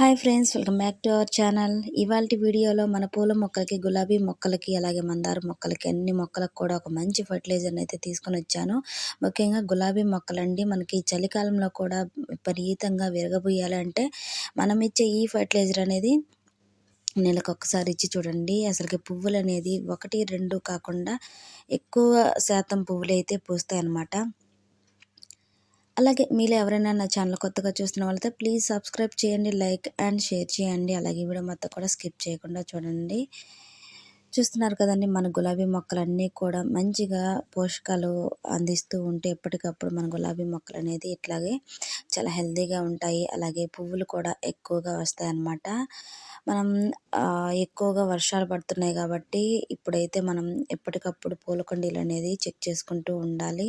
Hi friends, welcome back to our channel. ఇవాల్టి వీడియోలో మన పూల మొక్కలకి, గులాబీ మొక్కలకి, అలాగే మందార మొక్కలకి, అన్ని మొక్కలకు కూడా ఒక మంచి ఫర్టిలైజర్ని అయితే తీసుకొని వచ్చాను. ముఖ్యంగా గులాబీ మొక్కలండి, మనకి చలికాలంలో కూడా విపరీతంగా విరగబూయాలంటే మనం ఇచ్చే ఈ ఫర్టిలైజర్ అనేది నెలకొకసారి ఇచ్చి చూడండి. అసలుకి పువ్వులు అనేది 1, 2 కాకుండా ఎక్కువ శాతం పువ్వులు అయితే పూస్తాయి అన్నమాట. అలాగే మీలో ఎవరైనా నా ఛానల్ కొత్తగా చూస్తున్న వాళ్ళైతే ప్లీజ్ సబ్స్క్రైబ్ చేయండి, లైక్ అండ్ షేర్ చేయండి. అలాగే వీడియో మొత్తం కూడా స్కిప్ చేయకుండా చూడండి. చూస్తున్నారు కదండి, మన గులాబీ మొక్కలన్నీ కూడా మంచిగా పోషకాలు అందిస్తూ ఉంటే ఎప్పటికప్పుడు మన గులాబీ మొక్కలు అనేది ఇట్లాగే చాలా హెల్తీగా ఉంటాయి. అలాగే పువ్వులు కూడా ఎక్కువగా వస్తాయి అన్నమాట. మనం ఎక్కువగా వర్షాలు పడుతున్నాయి కాబట్టి ఇప్పుడైతే మనం ఎప్పటికప్పుడు పూల కుండీలు అనేది చెక్ చేసుకుంటూ ఉండాలి.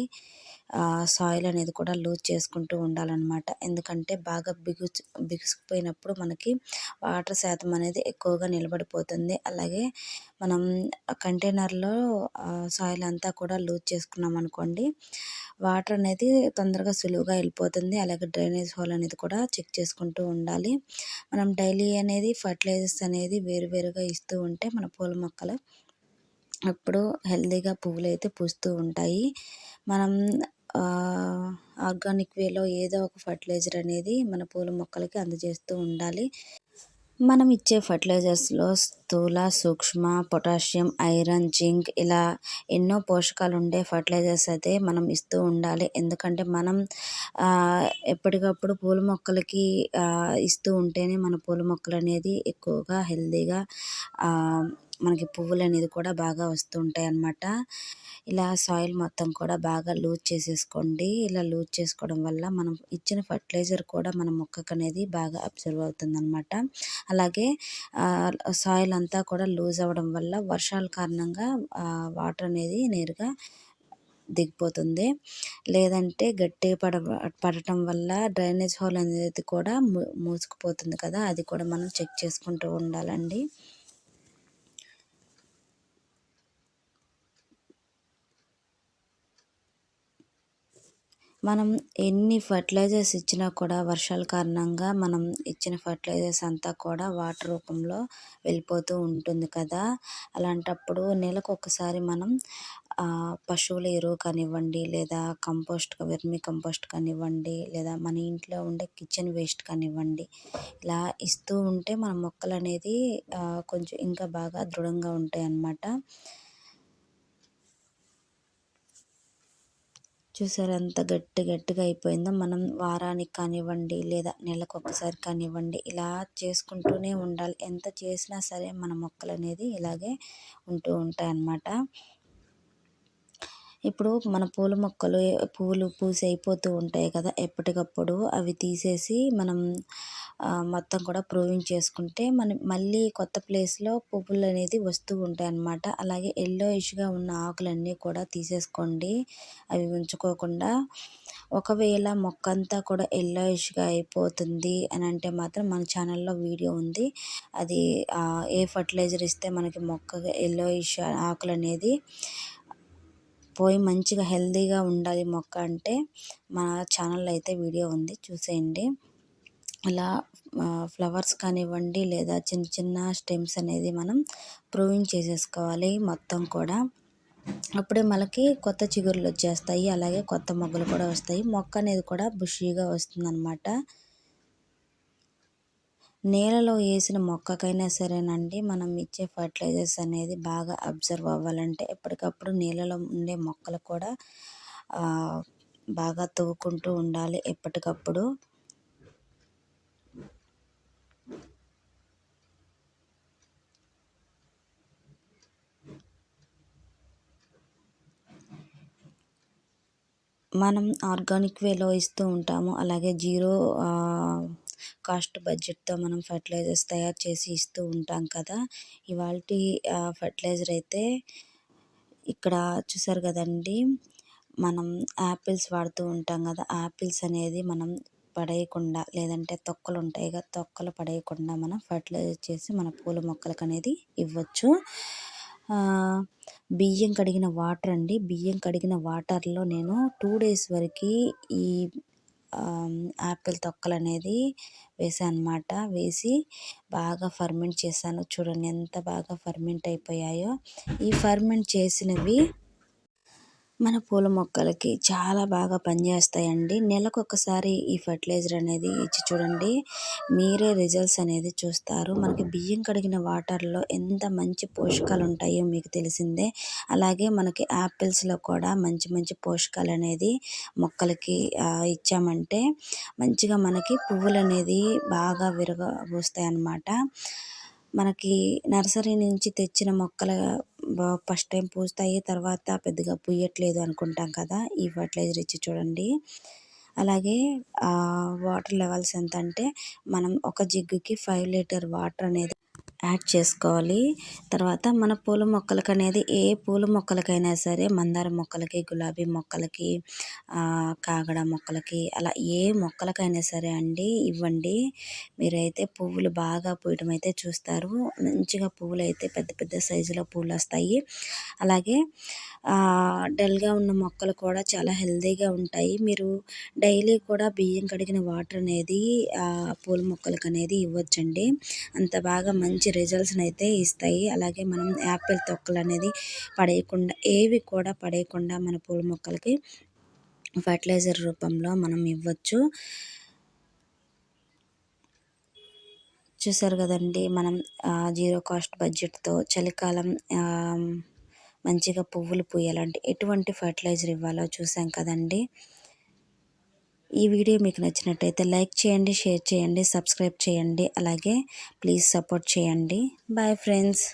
సాయిల్ అనేది కూడా లూజ్ చేసుకుంటూ ఉండాలన్నమాట. ఎందుకంటే బాగా బిగుసుకుపోయినప్పుడు మనకి వాటర్ శాతం అనేది ఎక్కువగా నిలబడిపోతుంది. అలాగే మనం కంటైనర్లో సాయిల్ అంతా కూడా లూజ్ చేసుకున్నాం అనుకోండి, వాటర్ అనేది తొందరగా సులువుగా వెళ్ళిపోతుంది. అలాగే డ్రైనేజ్ హోల్ అనేది కూడా చెక్ చేసుకుంటూ ఉండాలి. మనం డైలీ అనేది ఫర్టిలైజర్స్ అనేది వేరువేరుగా ఇస్తూ ఉంటే మన పూల మొక్కలు అప్పుడు హెల్తీగా పువ్వులు అయితే పూస్తూ ఉంటాయి. మనం ఆర్గానిక్ వేలో ఏదో ఒక ఫర్టిలైజర్ అనేది మన పూల మొక్కలకి అందజేస్తూ ఉండాలి. మనం ఇచ్చే ఫర్టిలైజర్స్లో స్థూల, సూక్ష్మ, పొటాషియం, ఐరన్, జింక్ ఇలా ఎన్నో పోషకాలు ఉండే ఫర్టిలైజర్స్ అయితే మనం ఇస్తూ ఉండాలి. ఎందుకంటే మనం ఎప్పటికప్పుడు పూల మొక్కలకి ఇస్తూ ఉంటేనే మన పూల మొక్కలు అనేది ఎక్కువగా హెల్తీగా మనకి పువ్వులు అనేది కూడా బాగా వస్తూ ఉంటాయి అన్నమాట. ఇలా సాయిల్ మొత్తం కూడా బాగా లూజ్ చేసేసుకోండి. ఇలా లూజ్ చేసుకోవడం వల్ల మనం ఇచ్చిన ఫర్టిలైజర్ కూడా మన మొక్కకు అనేది బాగా అబ్జర్వ్ అవుతుంది అన్నమాట. అలాగే సాయిల్ అంతా కూడా లూజ్ అవ్వడం వల్ల వర్షాల కారణంగా వాటర్ అనేది నేరుగా దిగిపోతుంది. లేదంటే గట్టిగా పడటం వల్ల డ్రైనేజ్ హోల్ అనేది కూడా మూసుకుపోతుంది కదా, అది కూడా మనం చెక్ చేసుకుంటూ ఉండాలండి. మనం ఎన్ని ఫర్టిలైజర్స్ ఇచ్చినా కూడా వర్షాల కారణంగా మనం ఇచ్చిన ఫర్టిలైజర్స్ అంతా కూడా వాటర్ రూపంలో వెళ్ళిపోతూ ఉంటుంది కదా. అలాంటప్పుడు నెలకు ఒకసారి మనం పశువుల ఎరువు కానివ్వండి, లేదా వెర్మి కంపోస్ట్ కానివ్వండి, లేదా మన ఇంట్లో ఉండే కిచెన్ వేస్ట్ కానివ్వండి, ఇలా ఇస్తూ ఉంటే మన మొక్కలు అనేది కొంచెం ఇంకా బాగా దృఢంగా ఉంటాయి అన్నమాట. చూసారా ఎంత గట్టిగా అయిపోయిందో. మనం వారానికి కానివ్వండి, లేదా నెలకు ఒకసారి కానివ్వండి, ఇలా చేసుకుంటూనే ఉండాలి. ఎంత చేసినా సరే మన మొక్కలు అనేది ఇలాగే ఉంటూ ఉంటాయి అన్నమాట. ఇప్పుడు మన పూల మొక్కలు పువ్వులు పూసి అయిపోతూ ఉంటాయి కదా, ఎప్పటికప్పుడు అవి తీసేసి మనం మొత్తం కూడా ప్రూవింగ్ చేసుకుంటే మనం మళ్ళీ కొత్త ప్లేస్లో పువ్వులు అనేది వస్తూ ఉంటాయి అన్నమాట. అలాగే ఎల్లోయిష్గా ఉన్న ఆకులన్నీ కూడా తీసేసుకోండి, అవి ఉంచుకోకుండా. ఒకవేళ మొక్క అంతా కూడా ఎల్లోయిష్గా అయిపోతుంది అని అంటే మాత్రం మన ఛానల్లో వీడియో ఉంది. అది ఏ ఫర్టిలైజర్ ఇస్తే మనకి మొక్క ఎల్లోయిష్ ఆకులు అనేది పోయి మంచిగా హెల్తీగా ఉండాలి మొక్క అంటే మా ఛానల్లో అయితే వీడియో ఉంది, చూసేయండి. అలా ఫ్లవర్స్ కానివ్వండి, లేదా చిన్న చిన్న స్టెమ్స్ అనేది మనం ప్రూవింగ్ చేసేసుకోవాలి మొత్తం కూడా. అప్పుడే మనకి కొత్త చిగురులు వచ్చేస్తాయి, అలాగే కొత్త మొగ్గలు కూడా వస్తాయి. మొక్క అనేది కూడా బుషీగా వస్తుందన్నమాట. నేలలో వేసిన మొక్కకైనా సరేనండి, మనం ఇచ్చే ఫర్టిలైజర్స్ అనేది బాగా అబ్జర్వ్ అవ్వాలంటే ఎప్పటికప్పుడు నేలలో ఉండే మొక్కలు కూడా బాగా తవ్వుకుంటూ ఉండాలి ఎప్పటికప్పుడు. మనం ఆర్గానిక్ వేలో ఇస్తూ ఉంటాము. అలాగే జీరో కాస్ట్ బడ్జెట్తో మనం ఫర్టిలైజర్స్ తయారు చేసి ఇస్తూ ఉంటాం కదా. ఇవాల్టి ఫర్టిలైజర్ అయితే ఇక్కడ చూసారు కదండి, మనం యాపిల్స్ వాడుతూ ఉంటాం కదా, యాపిల్స్ అనేది మనం పడేయకుండా, లేదంటే తొక్కలు ఉంటాయి కదా, తొక్కలు పడేయకుండా మనం ఫర్టిలైజర్ చేసి మన పూల మొక్కలకు అనేది ఇవ్వచ్చు. బియ్యం కడిగిన వాటర్ అండి, బియ్యం కడిగిన వాటర్లో నేను 2 days వరకు ఈ యాపిల్ తొక్కలనేది వేసానమాట. వేసి బాగా ఫర్మెంట్ చేశాను. చూడండి ఎంత బాగా ఫర్మెంట్ అయిపోయాయో. ఈ ఫర్మెంట్ చేసినవి మన పూల మొక్కలకి చాలా బాగా పనిచేస్తాయండి. నెలకొకసారి ఈ ఫర్టిలైజర్ అనేది ఇచ్చి చూడండి. మీరే రిజల్ట్స్ అనేది చూస్తారు. మనకి బియ్యం కడిగిన వాటర్‌లో ఎంత మంచి పోషకాలు ఉంటాయో మీకు తెలిసిందే. అలాగే మనకి యాపిల్స్‌లో కూడా మంచి మంచి పోషకాలనేది మొక్కలకి ఇచ్చామంటే మంచిగా మనకి పువ్వులనేది బాగా విరగబూస్తాయన్నమాట. మనకి నర్సరీ నుంచి తెచ్చిన మొక్కల ఫస్ట్ టైం పూస్తాయి. తర్వాత పెద్దగా పూయట్లేదు అనుకుంటాం కదా! ఈ ఫర్టిలైజర్ ఇచ్చి చూడండి. అలాగే వాటర్ లెవెల్స్ ఎంతంటే మనం ఒక జిగ్గుకి 5 లీటర్ వాటర్ అనేది యాడ్ చేసుకోవాలి. తర్వాత మన పూల మొక్కలకనేది ఏ పూల మొక్కలకైనా సరే మందార మొక్కలకి, గులాబీ మొక్కలకి, కాగడ మొక్కలకి అలా ఏ మొక్కలకైనా సరే అండి ఇవ్వండి. మీరైతే పువ్వులు బాగా పూయడం అయితే చూస్తారు. మంచిగా పువ్వులైతే పెద్ద పెద్ద సైజులో పూలొస్తాయి. అలాగే డల్‌గా ఉన్న మొక్కలు కూడా చాలా హెల్తీగా ఉంటాయి. మీరు డైలీ కూడా బియ్యం కడిగిన వాటర్ అనేది పూల మొక్కలకనేది ఇవ్వొచ్చండి. అంత బాగా మంచి రిజల్ట్స్‌నైతే ఇస్తాయి. అలాగే మనం యాపిల్ తొక్కలనేది పడేయకుండా ఏవి కూడా పడేయకుండా మన పూల మొక్కలకి ఫర్టిలైజర్ రూపంలో మనం ఇవ్వచ్చు. చూసారు కదండీ! మనం జీరో కాస్ట్ బడ్జెట్‌తో చలికాలం మంచిగా పువ్వులు పూయాలంటే ఎటువంటి ఫర్టిలైజర్ ఇవ్వాలో చూసాం కదండీ! ఈ వీడియో మీకు నచ్చినట్టయితే లైక్ చేయండి, షేర్ చేయండి, సబ్స్క్రైబ్ చేయండి. అలాగే ప్లీజ్ సపోర్ట్ చేయండి. Bye friends.